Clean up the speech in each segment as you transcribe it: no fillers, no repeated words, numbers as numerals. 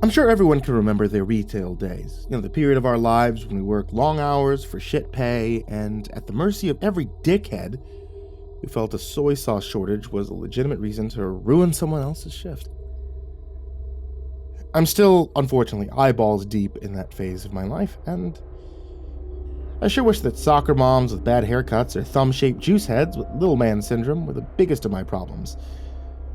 I'm sure everyone can remember their retail days. The period of our lives when we work long hours for shit pay and at the mercy of every dickhead who felt a soy sauce shortage was a legitimate reason to ruin someone else's shift. I'm still, unfortunately, eyeballs deep in that phase of my life, and I sure wish that soccer moms with bad haircuts or thumb-shaped juice heads with little man syndrome were the biggest of my problems.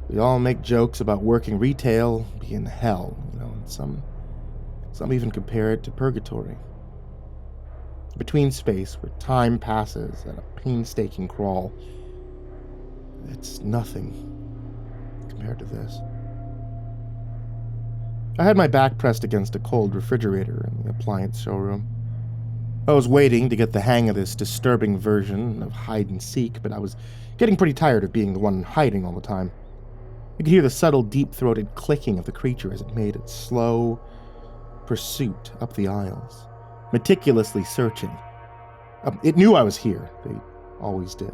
We all make jokes about working retail being hell, and some even compare it to purgatory. Between space where time passes at a painstaking crawl, it's nothing compared to this. I had my back pressed against a cold refrigerator in the appliance showroom. I was waiting to get the hang of this disturbing version of hide and seek, but I was getting pretty tired of being the one hiding all the time. I could hear the subtle, deep-throated clicking of the creature as it made its slow pursuit up the aisles, meticulously searching. It knew I was here. They always did.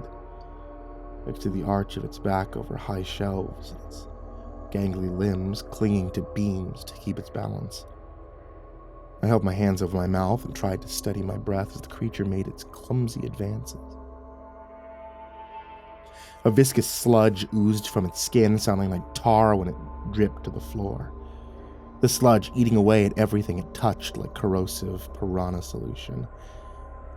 Next to the arch of its back over high shelves, and its gangly limbs clinging to beams to keep its balance. I held my hands over my mouth and tried to steady my breath as the creature made its clumsy advances. A viscous sludge oozed from its skin, sounding like tar when it dripped to the floor. The sludge eating away at everything it touched like corrosive piranha solution.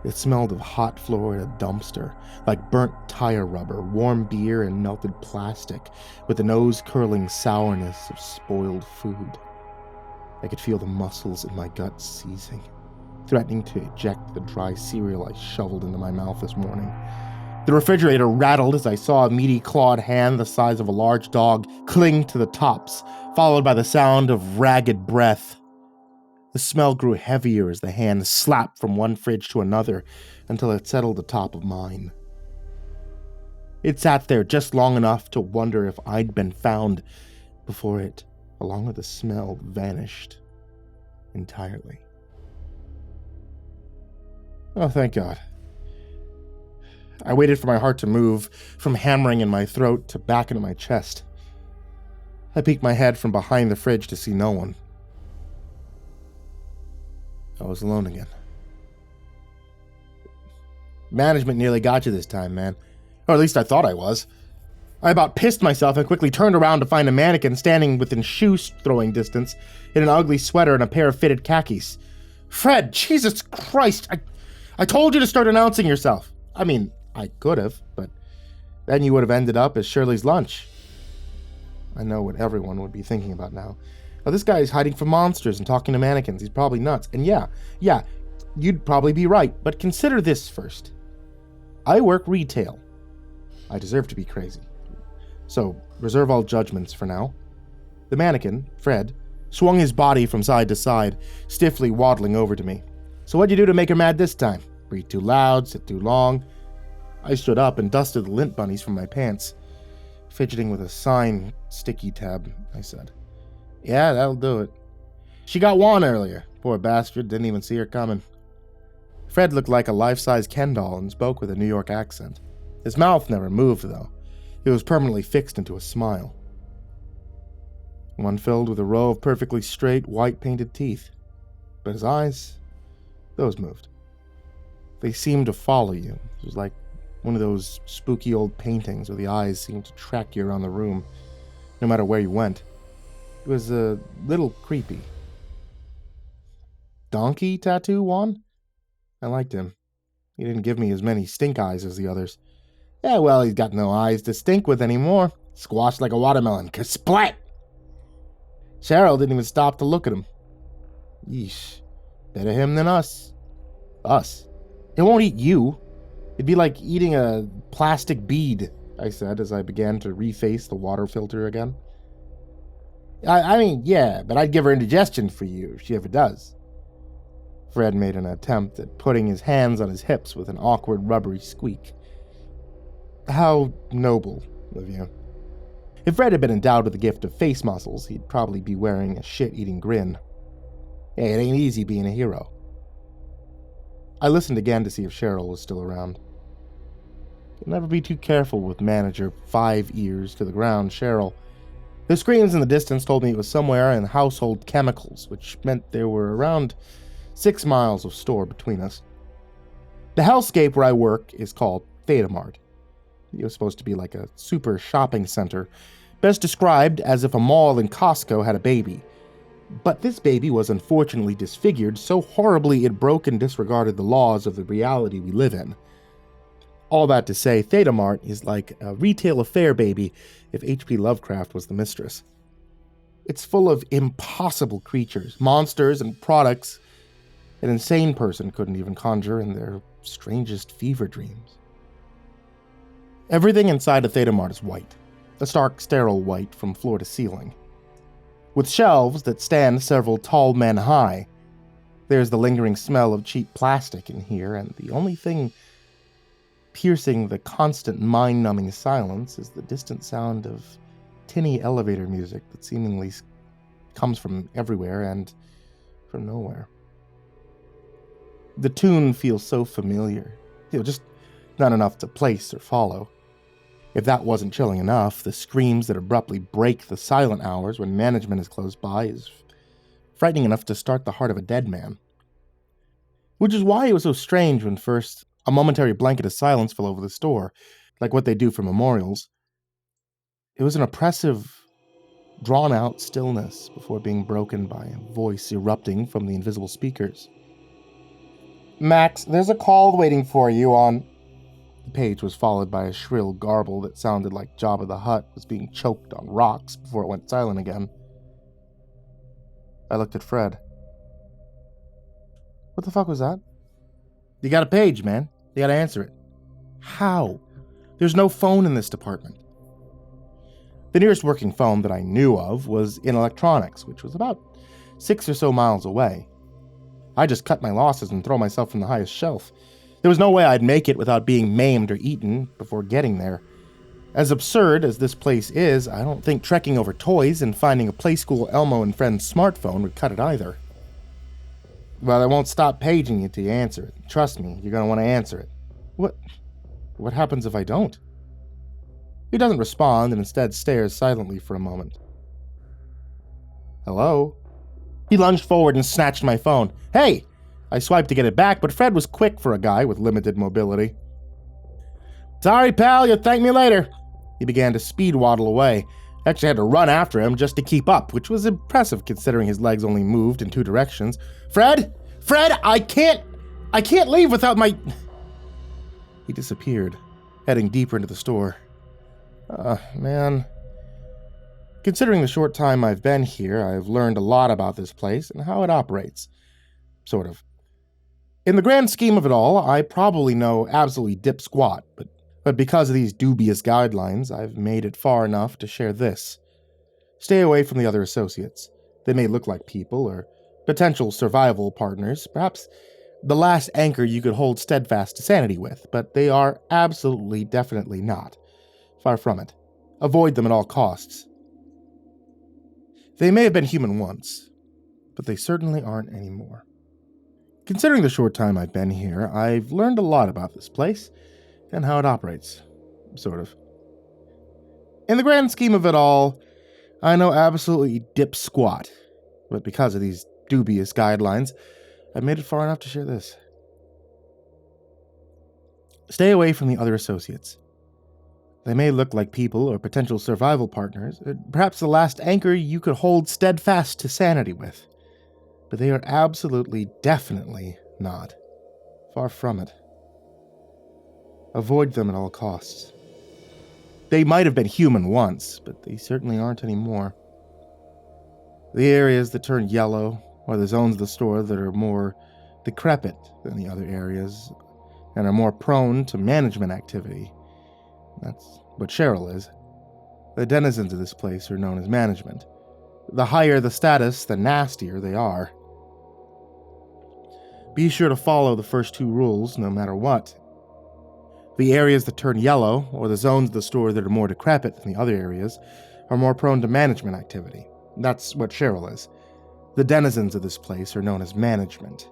It smelled of hot floor in a dumpster, like burnt tire rubber, warm beer, and melted plastic, with the nose-curling sourness of spoiled food. I could feel the muscles in my gut seizing, threatening to eject the dry cereal I shoveled into my mouth this morning. The refrigerator rattled as I saw a meaty clawed hand the size of a large dog cling to the tops, followed by the sound of ragged breath. The smell grew heavier as the hand slapped from one fridge to another until it settled atop of mine. It sat there just long enough to wonder if I'd been found before it, along with the smell, vanished entirely. Oh, thank God. I waited for my heart to move from hammering in my throat to back into my chest. I peeked my head from behind the fridge to see no one. I was alone again. Management nearly got you this time, man. Or at least I thought I was. I about pissed myself and quickly turned around to find a mannequin standing within shoe-throwing distance in an ugly sweater and a pair of fitted khakis. Fred, Jesus Christ, I told you to start announcing yourself. I mean, I could have, but then you would have ended up as Shirley's lunch. I know what everyone would be thinking about now. Oh, this guy is hiding from monsters and talking to mannequins. He's probably nuts. And yeah, you'd probably be right, but consider this first. I work retail. I deserve to be crazy. So, reserve all judgments for now. The mannequin, Fred, swung his body from side to side, stiffly waddling over to me. So what'd you do to make her mad this time? Breathe too loud, sit too long? I stood up and dusted the lint bunnies from my pants. Fidgeting with a sign sticky tab, I said. Yeah, that'll do it. She got Juan earlier. Poor bastard, didn't even see her coming. Fred looked like a life-size Ken doll and spoke with a New York accent. His mouth never moved, though. It was permanently fixed into a smile. One filled with a row of perfectly straight, white-painted teeth. But his eyes, those moved. They seemed to follow you. It was like one of those spooky old paintings where the eyes seemed to track you around the room, no matter where you went. It was a little creepy. Donkey tattoo, Juan? I liked him. He didn't give me as many stink eyes as the others. Yeah, well, he's got no eyes to stink with anymore. Squashed like a watermelon. Kersplat! Cheryl didn't even stop to look at him. Yeesh. Better him than us. Us? It won't eat you. It'd be like eating a plastic bead, I said as I began to reface the water filter again. I mean, yeah, but I'd give her indigestion for you if she ever does. Fred made an attempt at putting his hands on his hips with an awkward rubbery squeak. How noble of you. If Fred had been endowed with the gift of face muscles, he'd probably be wearing a shit-eating grin. Hey, it ain't easy being a hero. I listened again to see if Cheryl was still around. You'll never be too careful with manager 5 ears to the ground, Cheryl. The screams in the distance told me it was somewhere in household chemicals, which meant there were around 6 miles of store between us. The hellscape where I work is called Theta Mart. It was supposed to be like a super shopping center, best described as if a mall in Costco had a baby. But this baby was unfortunately disfigured so horribly it broke and disregarded the laws of the reality we live in. All that to say, Theta Mart is like a retail affair baby if H.P. Lovecraft was the mistress. It's full of impossible creatures, monsters, and products an insane person couldn't even conjure in their strangest fever dreams. Everything inside of Theta Mart is white, a stark, sterile white from floor to ceiling. With shelves that stand several tall men high, there's the lingering smell of cheap plastic in here, and the only thing piercing the constant mind-numbing silence is the distant sound of tinny elevator music that seemingly comes from everywhere and from nowhere. The tune feels so familiar, just not enough to place or follow. If that wasn't chilling enough, the screams that abruptly break the silent hours when management is close by is frightening enough to start the heart of a dead man. Which is why it was so strange when first a momentary blanket of silence fell over the store, like what they do for memorials. It was an oppressive, drawn-out stillness before being broken by a voice erupting from the invisible speakers. "Max, there's a call waiting for you on..." The page was followed by a shrill garble that sounded like Jabba the Hutt was being choked on rocks before it went silent again. I looked at Fred. "What the fuck was that?" "You got a page, man. You gotta answer it." "How? There's no phone in this department." The nearest working phone that I knew of was in electronics, which was about 6 or so miles away. I just cut my losses and throw myself from the highest shelf. There was no way I'd make it without being maimed or eaten before getting there. As absurd as this place is, I don't think trekking over toys and finding a Playskool Elmo and Friends smartphone would cut it either. "Well, I won't stop paging you till you answer it. Trust me, you're gonna want to answer it." What happens if I don't?" He doesn't respond and instead stares silently for a moment. "Hello?" He lunged forward and snatched my phone. "Hey!" I swiped to get it back, but Fred was quick for a guy with limited mobility. "Sorry, pal, you'll thank me later." He began to speed waddle away. I actually had to run after him just to keep up, which was impressive considering his legs only moved in 2 directions. Fred, I can't leave without my..." He disappeared, heading deeper into the store. Man. Considering the short time I've been here, I've learned a lot about this place and how it operates. Sort of. In the grand scheme of it all, I probably know absolutely dip squat, but because of these dubious guidelines, I've made it far enough to share this. Stay away from the other associates. They may look like people or potential survival partners, perhaps the last anchor you could hold steadfast to sanity with, but they are absolutely definitely not. Far from it. Avoid them at all costs. They may have been human once, but they certainly aren't anymore. Considering the short time I've been here, I've learned a lot about this place and how it operates. Sort of. In the grand scheme of it all, I know absolutely dip squat, but because of these dubious guidelines, I've made it far enough to share this. Stay away from the other associates. They may look like people or potential survival partners, perhaps the last anchor you could hold steadfast to sanity with. But they are absolutely, definitely not. Far from it. Avoid them at all costs. They might have been human once, but they certainly aren't anymore. The areas that turn yellow, or the zones of the store that are more decrepit than the other areas, and are more prone to management activity. That's what Cheryl is. The denizens of this place are known as management. The higher the status, the nastier they are. Be sure to follow the first 2 rules, no matter what. The areas that turn yellow, or the zones of the store that are more decrepit than the other areas, are more prone to management activity. That's what Cheryl is. The denizens of this place are known as management.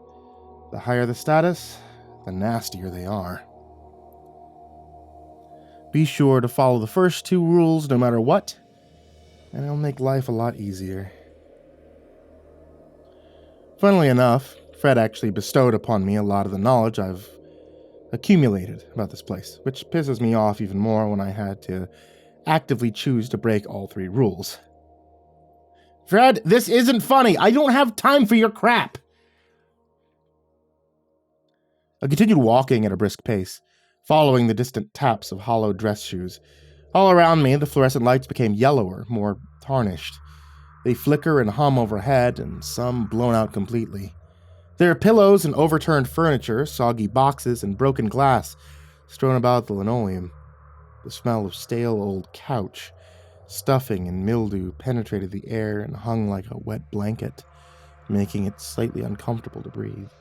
The higher the status, the nastier they are. Be sure to follow the first 2 rules, no matter what. and it'll make life a lot easier. Funnily enough, Fred actually bestowed upon me a lot of the knowledge I've accumulated about this place, which pisses me off even more when I had to actively choose to break all 3 rules. Fred, this isn't funny. I don't have time for your crap. I continued walking at a brisk pace, following the distant taps of hollow dress shoes. All around me, the fluorescent lights became yellower, more tarnished. They flicker and hum overhead, and some blown out completely. There are pillows and overturned furniture, soggy boxes, and broken glass strewn about the linoleum. The smell of stale old couch, stuffing, and mildew penetrated the air and hung like a wet blanket, making it slightly uncomfortable to breathe.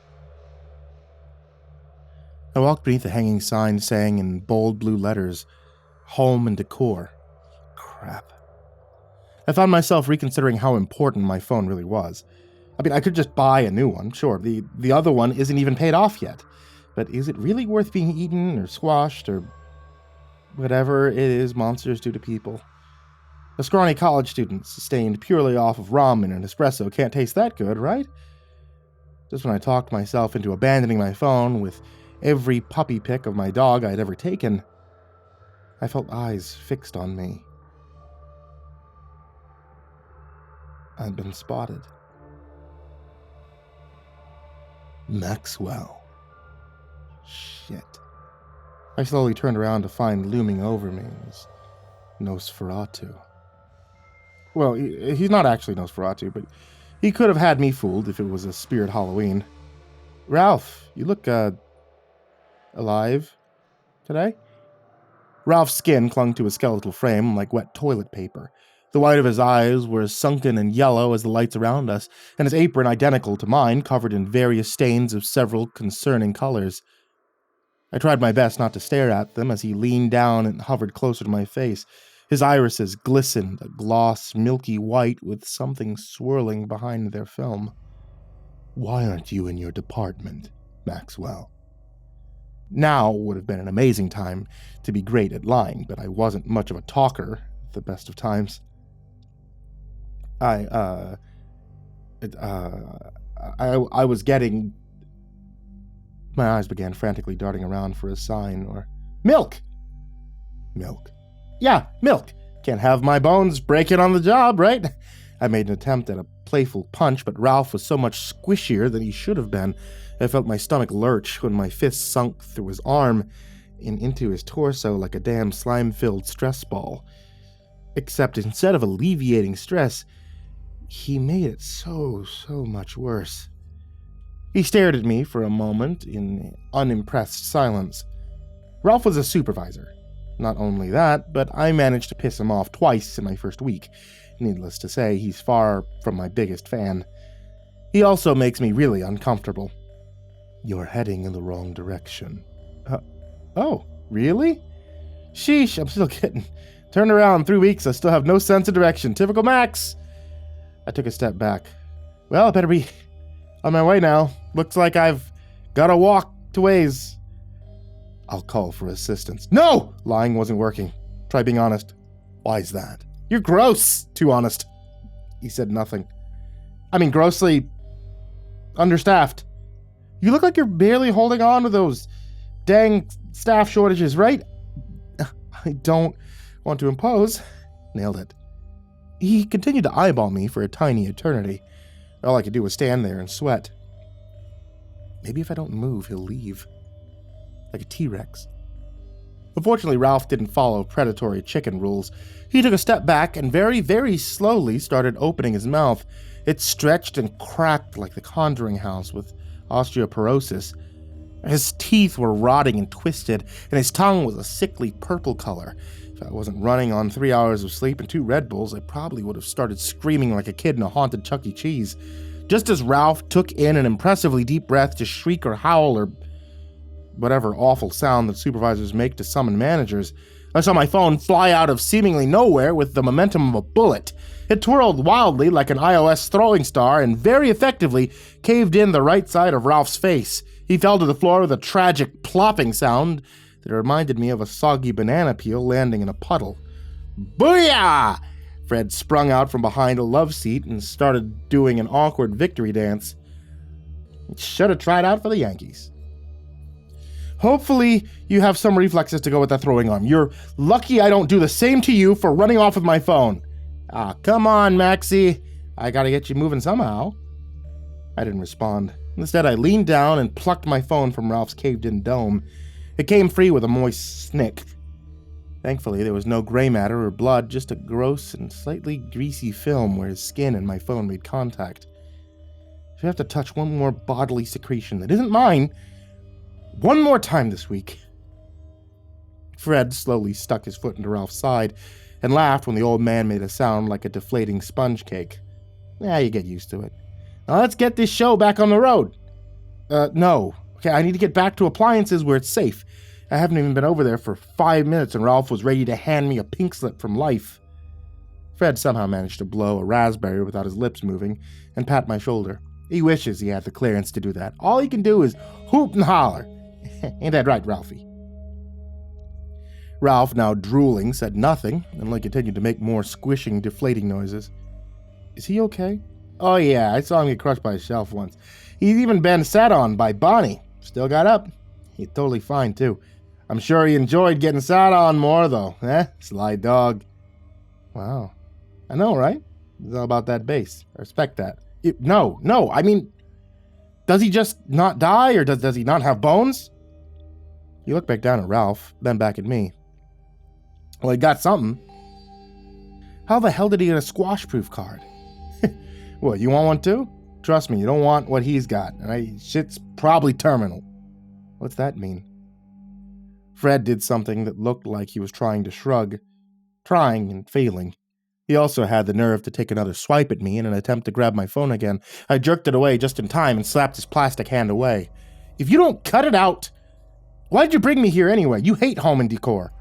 I walked beneath a hanging sign saying in bold blue letters, "Home and Decor." Crap. I found myself reconsidering how important my phone really was. I mean, I could just buy a new one, sure. The other one isn't even paid off yet. But is it really worth being eaten or squashed or whatever it is monsters do to people? A scrawny college student sustained purely off of ramen and espresso can't taste that good, right? Just when I talked myself into abandoning my phone with every puppy pic of my dog I'd ever taken, I felt eyes fixed on me. I'd been spotted. Maxwell. Shit. I slowly turned around to find looming over me was Nosferatu. Well, he's not actually Nosferatu, but he could have had me fooled if it was a spirit Halloween. Ralph, you look, alive today? Ralph's skin clung to his skeletal frame like wet toilet paper. The white of his eyes were as sunken and yellow as the lights around us, and his apron identical to mine, covered in various stains of several concerning colors. I tried my best not to stare at them as he leaned down and hovered closer to my face. His irises glistened, a gloss milky white with something swirling behind their film. Why aren't you in your department, Maxwell? Now would have been an amazing time to be great at lying, but I wasn't much of a talker at the best of times. I was getting... My eyes began frantically darting around for a sign or... Milk! Milk. Yeah, milk. Can't have my bones breaking on the job, right? I made an attempt at a playful punch, but Ralph was so much squishier than he should have been. I felt my stomach lurch when my fist sunk through his arm and into his torso like a damn slime-filled stress ball. Except instead of alleviating stress, he made it so much worse. He stared at me for a moment in unimpressed silence. Ralph was a supervisor. Not only that, but I managed to piss him off twice in my first week. Needless to say, he's far from my biggest fan. He also makes me really uncomfortable. You're heading in the wrong direction. Oh, really? Sheesh, I'm still kidding. Turned around in 3 weeks, I still have no sense of direction. Typical Max! I took a step back. Well, I better be on my way now. Looks like I've got to walk to ways. I'll call for assistance. No! Lying wasn't working. Try being honest. Why's that? You're gross! Too honest. He said nothing. I mean, grossly understaffed. You look like you're barely holding on to those dang staff shortages, right? I don't want to impose. Nailed it. He continued to eyeball me for a tiny eternity. All I could do was stand there and sweat. Maybe if I don't move, he'll leave. Like a T-Rex. Unfortunately, Ralph didn't follow predatory chicken rules. He took a step back and very slowly started opening his mouth. It stretched and cracked like the Conjuring house with osteoporosis. His teeth were rotting and twisted, and his tongue was a sickly purple color. If I wasn't running on 3 hours of sleep and 2 Red Bulls, I probably would have started screaming like a kid in a haunted Chuck E. Cheese. Just as Ralph took in an impressively deep breath to shriek or howl or whatever awful sound that supervisors make to summon managers, I saw my phone fly out of seemingly nowhere with the momentum of a bullet. It twirled wildly like an iOS throwing star and very effectively caved in the right side of Ralph's face. He fell to the floor with a tragic plopping sound that reminded me of a soggy banana peel landing in a puddle. Booyah! Fred sprung out from behind a love seat and started doing an awkward victory dance. Should have tried out for the Yankees. Hopefully, you have some reflexes to go with that throwing arm. You're lucky I don't do the same to you for running off with my phone. Ah, come on, Maxie. I gotta get you moving somehow. I didn't respond. Instead, I leaned down and plucked my phone from Ralph's caved-in dome. It came free with a moist snick. Thankfully, there was no gray matter or blood, just a gross and slightly greasy film where his skin and my phone made contact. If you have to touch one more bodily secretion that isn't mine, one more time this week. Fred slowly stuck his foot into Ralph's side and laughed when the old man made a sound like a deflating sponge cake. You get used to it. Now let's get this show back on the road. No. Okay, I need to get back to appliances where it's safe. I haven't even been over there for 5 minutes and Ralph was ready to hand me a pink slip from life. Fred somehow managed to blow a raspberry without his lips moving and pat my shoulder. He wishes he had the clearance to do that. All he can do is hoop and holler. Ain't that right, Ralphie? Ralph, now drooling, said nothing and only continued to make more squishing, deflating noises. Is he okay? Oh yeah, I saw him get crushed by a shelf once. He's even been sat on by Bonnie. Still got up. He's totally fine, too. I'm sure he enjoyed getting sat on more, though. Sly dog. Wow. I know, right? It's all about that bass. I respect that. No, I mean, does he just not die, or does he not have bones? He looked back down at Ralph, then back at me. Well, he got something. How the hell did he get a squash-proof card? What, you want one too? Trust me, you don't want what he's got. Shit's probably terminal. What's that mean? Fred did something that looked like he was trying to shrug. Trying and failing. He also had the nerve to take another swipe at me in an attempt to grab my phone again. I jerked it away just in time and slapped his plastic hand away. If you don't cut it out, why'd you bring me here anyway? You hate home and decor.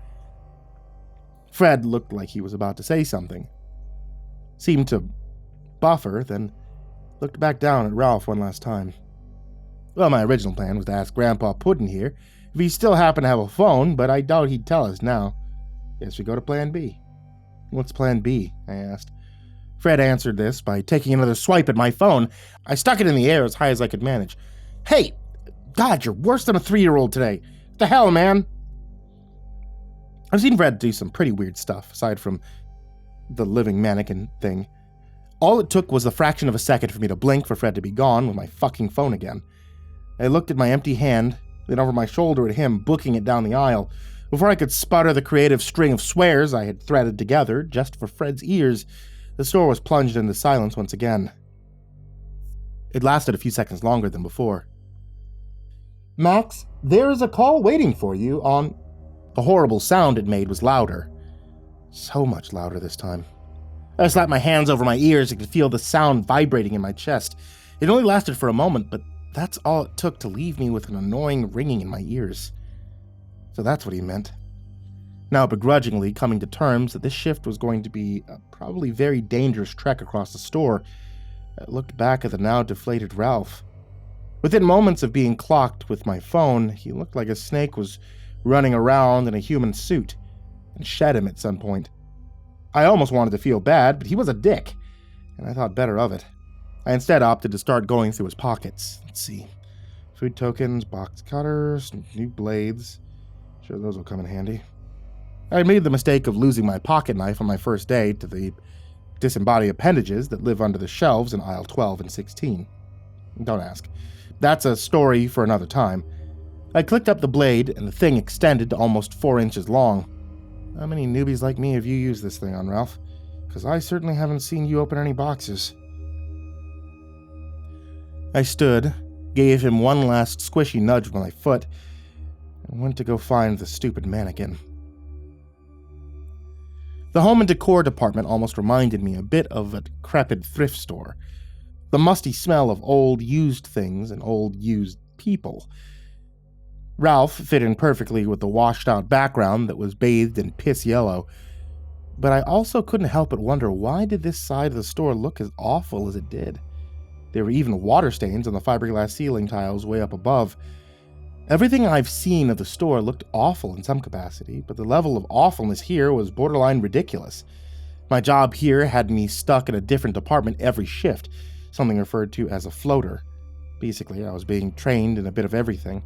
Fred looked like he was about to say something. Seemed to buffer, then looked back down at Ralph one last time. Well, my original plan was to ask Grandpa Puddin' here if he still happened to have a phone, but I doubt he'd tell us now. Guess we go to Plan B. What's Plan B? I asked. Fred answered this by taking another swipe at my phone. I stuck it in the air as high as I could manage. Hey! God, you're worse than a 3-year-old today. What the hell, man? I've seen Fred do some pretty weird stuff, aside from the living mannequin thing. All it took was a fraction of a second for me to blink for Fred to be gone with my fucking phone again. I looked at my empty hand, then over my shoulder at him, booking it down the aisle. Before I could sputter the creative string of swears I had threaded together, just for Fred's ears, the store was plunged into silence once again. It lasted a few seconds longer than before. Max, there is a call waiting for you on... The horrible sound it made was louder. So much louder this time. I slapped my hands over my ears and could feel the sound vibrating in my chest. It only lasted for a moment, but that's all it took to leave me with an annoying ringing in my ears. So that's what he meant. Now begrudgingly coming to terms that this shift was going to be a probably very dangerous trek across the store, I looked back at the now deflated Ralph. Within moments of being clocked with my phone, he looked like a snake was running around in a human suit, and shed him at some point. I almost wanted to feel bad, but he was a dick, and I thought better of it. I instead opted to start going through his pockets. Let's see. Food tokens, box cutters, new blades. Sure, those will come in handy. I made the mistake of losing my pocket knife on my first day to the disembodied appendages that live under the shelves in aisle 12 and 16. Don't ask. That's a story for another time. I clicked up the blade, and the thing extended to almost 4 inches long. How many newbies like me have you used this thing on, Ralph? Because I certainly haven't seen you open any boxes. I stood, gave him one last squishy nudge with my foot, and went to go find the stupid mannequin. The home and decor department almost reminded me a bit of a decrepit thrift store. The musty smell of old used things and old used people. Ralph fit in perfectly with the washed-out background that was bathed in piss yellow, but I also couldn't help but wonder why did this side of the store look as awful as it did. There were even water stains on the fiberglass ceiling tiles way up above. Everything I've seen of the store looked awful in some capacity, but the level of awfulness here was borderline ridiculous. My job here had me stuck in a different department every shift, something referred to as a floater. Basically, I was being trained in a bit of everything.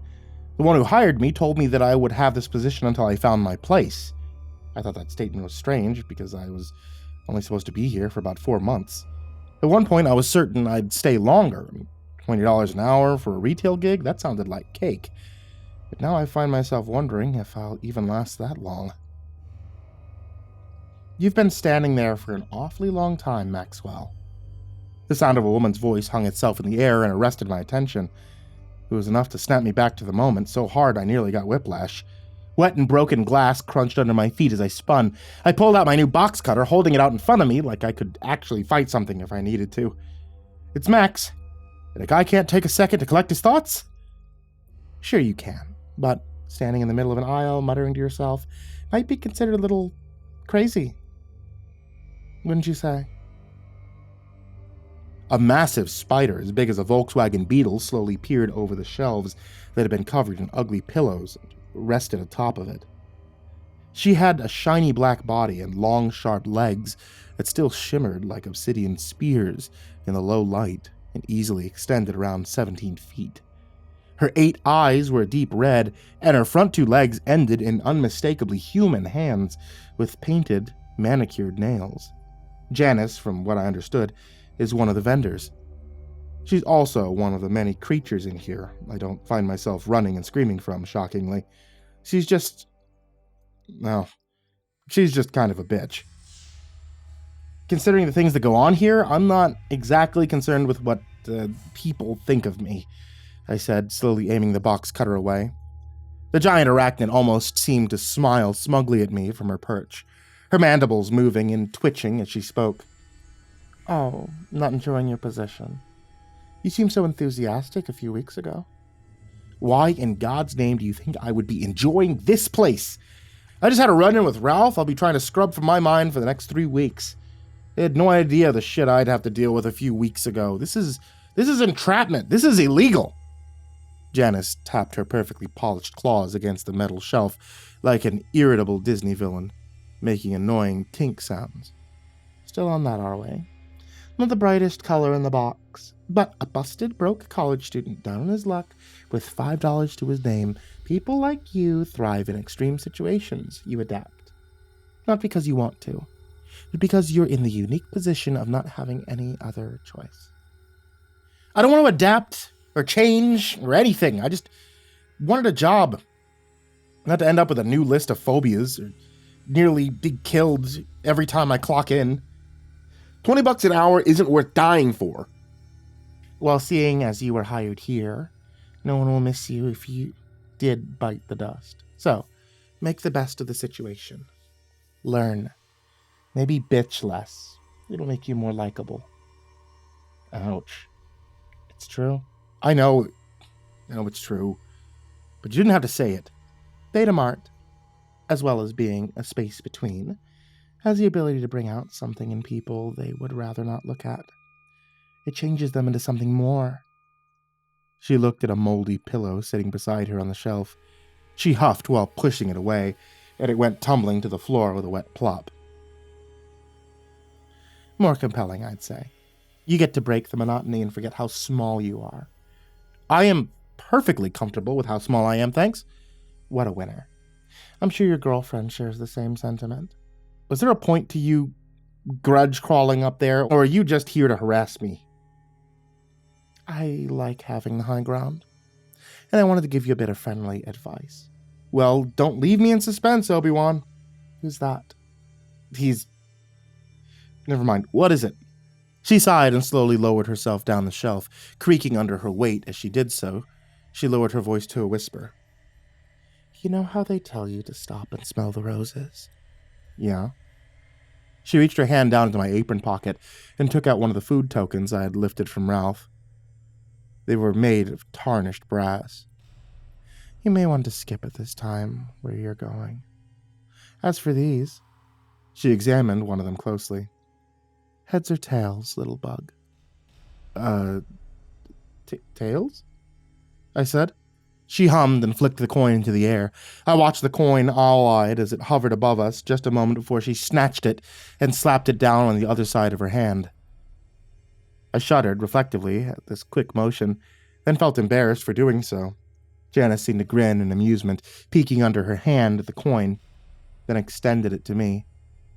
The one who hired me told me that I would have this position until I found my place. I thought that statement was strange because I was only supposed to be here for about 4 months. At one point, I was certain I'd stay longer. $20 an hour for a retail gig? That sounded like cake. But now I find myself wondering if I'll even last that long. You've been standing there for an awfully long time, Maxwell. The sound of a woman's voice hung itself in the air and arrested my attention. It was enough to snap me back to the moment, so hard I nearly got whiplash. Wet and broken glass crunched under my feet as I spun. I pulled out my new box cutter, holding it out in front of me like I could actually fight something if I needed to. It's Max. And a guy can't take a second to collect his thoughts? Sure you can, but standing in the middle of an aisle, muttering to yourself, might be considered a little crazy. Wouldn't you say? A massive spider as big as a Volkswagen Beetle slowly peered over the shelves that had been covered in ugly pillows and rested atop of it. She had a shiny black body and long, sharp legs that still shimmered like obsidian spears in the low light and easily extended around 17 feet. Her 8 eyes were a deep red, and her front 2 legs ended in unmistakably human hands with painted, manicured nails. Janice, from what I understood, is one of the vendors. She's also one of the many creatures in here I don't find myself running and screaming from, shockingly. She's just kind of a bitch. Considering the things that go on here, I'm not exactly concerned with what people think of me, I said, slowly aiming the box cutter away. The giant arachnid almost seemed to smile smugly at me from her perch, her mandibles moving and twitching as she spoke. Oh, not enjoying your position. You seemed so enthusiastic a few weeks ago. Why in God's name do you think I would be enjoying this place? I just had a run-in with Ralph I'll be trying to scrub from my mind for the next 3 weeks. I had no idea the shit I'd have to deal with a few weeks ago. This is entrapment. This is illegal. Janice tapped her perfectly polished claws against the metal shelf like an irritable Disney villain, making annoying tink sounds. Still on that, are we? Not the brightest color in the box, but a busted, broke college student down on his luck with $5 to his name. People like you thrive in extreme situations. You adapt. Not because you want to, but because you're in the unique position of not having any other choice. I don't want to adapt or change or anything. I just wanted a job. Not to end up with a new list of phobias or nearly be killed every time I clock in. $20 an hour isn't worth dying for. Well, seeing as you were hired here, no one will miss you if you did bite the dust. So, make the best of the situation. Learn. Maybe bitch less. It'll make you more likable. Ouch. It's true. I know it's true. But you didn't have to say it. Theta Mart, as well as being a space between, has the ability to bring out something in people they would rather not look at. It changes them into something more. She looked at a moldy pillow sitting beside her on the shelf. She huffed while pushing it away, and it went tumbling to the floor with a wet plop. More compelling, I'd say. You get to break the monotony and forget how small you are. I am perfectly comfortable with how small I am, thanks. What a winner. I'm sure your girlfriend shares the same sentiment. Was there a point to you grudge crawling up there, or are you just here to harass me? I like having the high ground, and I wanted to give you a bit of friendly advice. Well, don't leave me in suspense, Obi-Wan. Who's that? Never mind. What is it? She sighed and slowly lowered herself down the shelf, creaking under her weight as she did so. She lowered her voice to a whisper. You know how they tell you to stop and smell the roses? Yeah. She reached her hand down into my apron pocket and took out one of the food tokens I had lifted from Ralph. They were made of tarnished brass. You may want to skip at this time where you're going. As for these, she examined one of them closely. Heads or tails, little bug? Tails? I said. She hummed and flicked the coin into the air. I watched the coin all-eyed as it hovered above us just a moment before she snatched it and slapped it down on the other side of her hand. I shuddered reflectively at this quick motion, then felt embarrassed for doing so. Djenna seemed to grin in amusement, peeking under her hand at the coin, then extended it to me.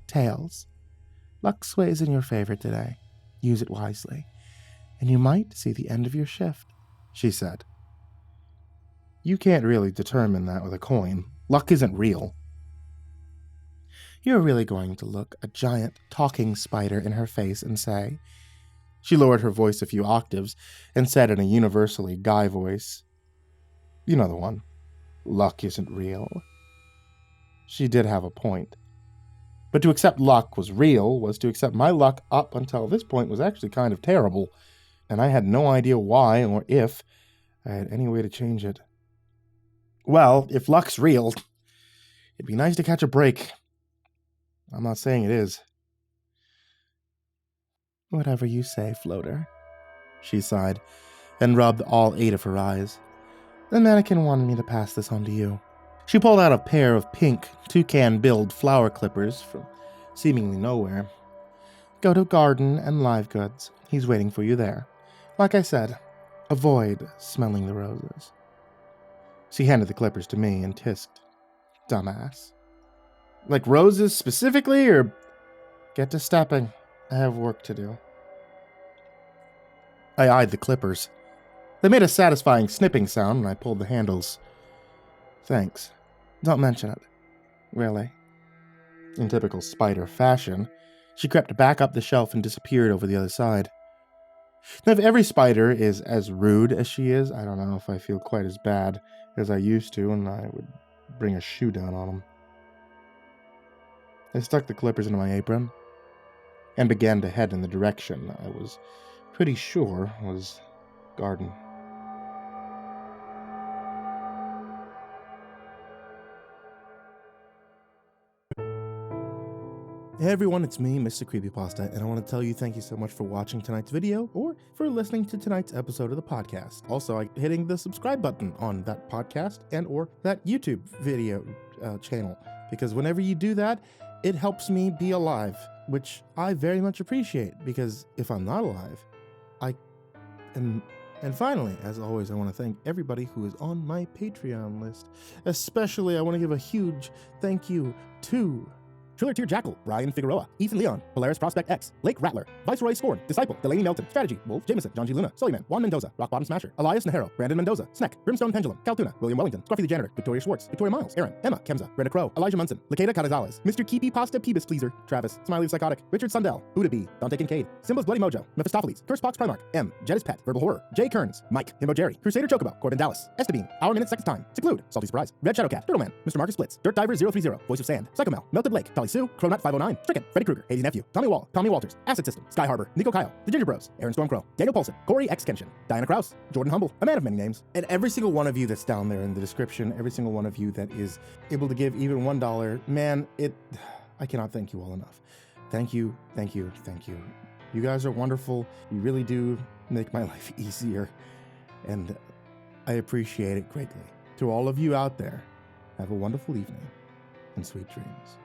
Tails, luck sways in your favor today. Use it wisely, and you might see the end of your shift, she said. You can't really determine that with a coin. Luck isn't real. You're really going to look a giant talking spider in her face and say... She lowered her voice a few octaves and said in a universally guy voice, You know the one. Luck isn't real. She did have a point. But to accept luck was real was to accept my luck up until this point was actually kind of terrible, and I had no idea why or if I had any way to change it. Well, if luck's real, it'd be nice to catch a break. I'm not saying it is. Whatever you say, Floater, she sighed, and rubbed all 8 of her eyes. The mannequin wanted me to pass this on to you. She pulled out a pair of pink, toucan-billed flower clippers from seemingly nowhere. Go to Garden and Live Goods. He's waiting for you there. Like I said, avoid smelling the roses. She handed the clippers to me and tisked. Dumbass. Like roses specifically, or... Get to stepping. I have work to do. I eyed the clippers. They made a satisfying snipping sound when I pulled the handles. Thanks. Don't mention it. Really? In typical spider fashion, she crept back up the shelf and disappeared over the other side. Now, if every spider is as rude as she is, I don't know if I feel quite as bad as I used to, and I would bring a shoe down on them. I stuck the clippers into my apron and began to head in the direction I was pretty sure was Garden. Hey everyone, it's me, MrCreepyPasta, and I want to tell you thank you so much for watching tonight's video or for listening to tonight's episode of the podcast. Also, hitting the subscribe button on that podcast and or that YouTube video channel, because whenever you do that, it helps me be alive, which I very much appreciate, because if I'm not alive, I am... And finally, as always, I want to thank everybody who is on my Patreon list. Especially, I want to give a huge thank you to... Triller Tier Jackal, Brian Figueroa, Ethan Leon, Polaris Prospect X, Lake Rattler, Viceroy Scorn, Disciple, Delaney Melton, Strategy, Wolf, Jameson, John G. Luna, SullyMan, Juan Mendoza, Rock Bottom Smasher, Elias Nahero, Brandon Mendoza, Sneck, Brimstone Pendulum, Caltuna, William Wellington, Scruffy the Janitor, Victoria Schwartz, Victoria Miles, Aaron, Emma, Kemza, Brenda Crow, Elijah Munson, LaQueda Canizales, MrCreepyPasta Peebus Pleaser, Travis, Smiley Psychotic, Richard Sundell, Buddha B, Dante Kinkade, SimbasBloodyMojo, Mephistopheles, CursepoxPrimarch, M, Jettis Pet, VerbalHorror, Kearns, Mike, himbojerry, Crusader Chocobo, Corbin Dallas, Estebean, Our Minute Seconds Time, Seclude, Salty Surprise, Red Shadowcat, Turtleman, Mr. Marcus Splits, Dirt Diver 030, Voice of Sand, Psychomel, Melted Lake, Tolly Sue, Cronut 509, Stricken, Freddy Krueger, Hazy Nephew, Tommy Wall, Tommy Walters, Acid System, Sky Harbor, Nico Kyle, The Ginger Bros, Aaron Stormcrow, Daniel Paulson, Corey X Kenshin, Diana Kraus, Jordan Humble, a man of many names, and every single one of you that's down there in the description, every single one of you that is able to give even $1, man, I cannot thank you all enough. Thank you, thank you, thank you. You guys are wonderful. You really do make my life easier, and I appreciate it greatly. To all of you out there, have a wonderful evening and sweet dreams.